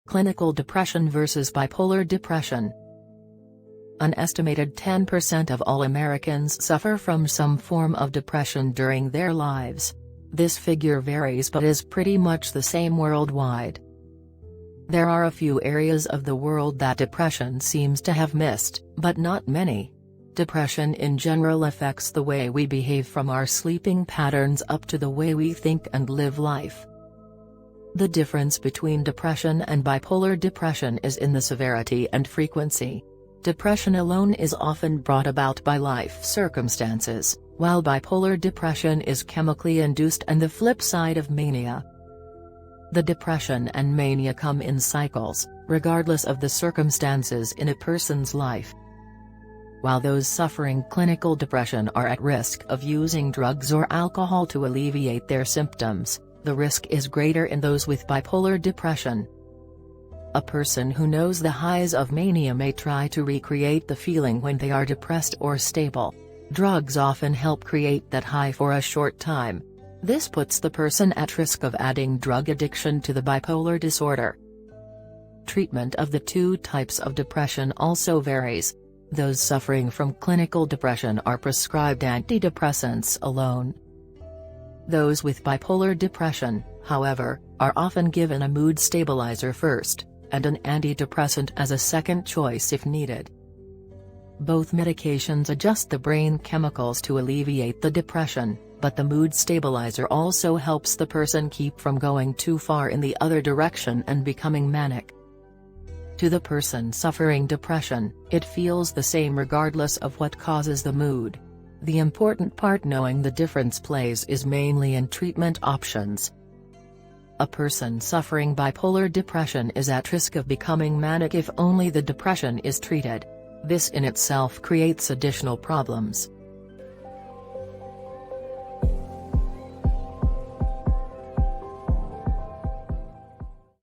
Clinical depression versus bipolar depression. An estimated 10% of all Americans suffer from some form of depression during their lives. This figure varies but is pretty much the same worldwide. There are a few areas of the world that depression seems to have missed, but not many. Depression in general affects the way we behave, from our sleeping patterns up to the way we think and live life. The difference between depression and bipolar depression is in the severity and frequency. Depression alone is often brought about by life circumstances, while bipolar depression is chemically induced and the flip side of mania. The depression and mania come in cycles, regardless of the circumstances in a person's life. While those suffering clinical depression are at risk of using drugs or alcohol to alleviate their symptoms, the risk is greater in those with bipolar depression. A person who knows the highs of mania may try to recreate the feeling when they are depressed or stable. Drugs often help create that high for a short time. This puts the person at risk of adding drug addiction to the bipolar disorder. Treatment of the two types of depression also varies. Those suffering from clinical depression are prescribed antidepressants alone. Those with bipolar depression, however, are often given a mood stabilizer first, and an antidepressant as a second choice if needed. Both medications adjust the brain chemicals to alleviate the depression, but the mood stabilizer also helps the person keep from going too far in the other direction and becoming manic. To the person suffering depression, it feels the same regardless of what causes the mood. The important part knowing the difference plays is mainly in treatment options. A person suffering bipolar depression is at risk of becoming manic if only the depression is treated. This in itself creates additional problems.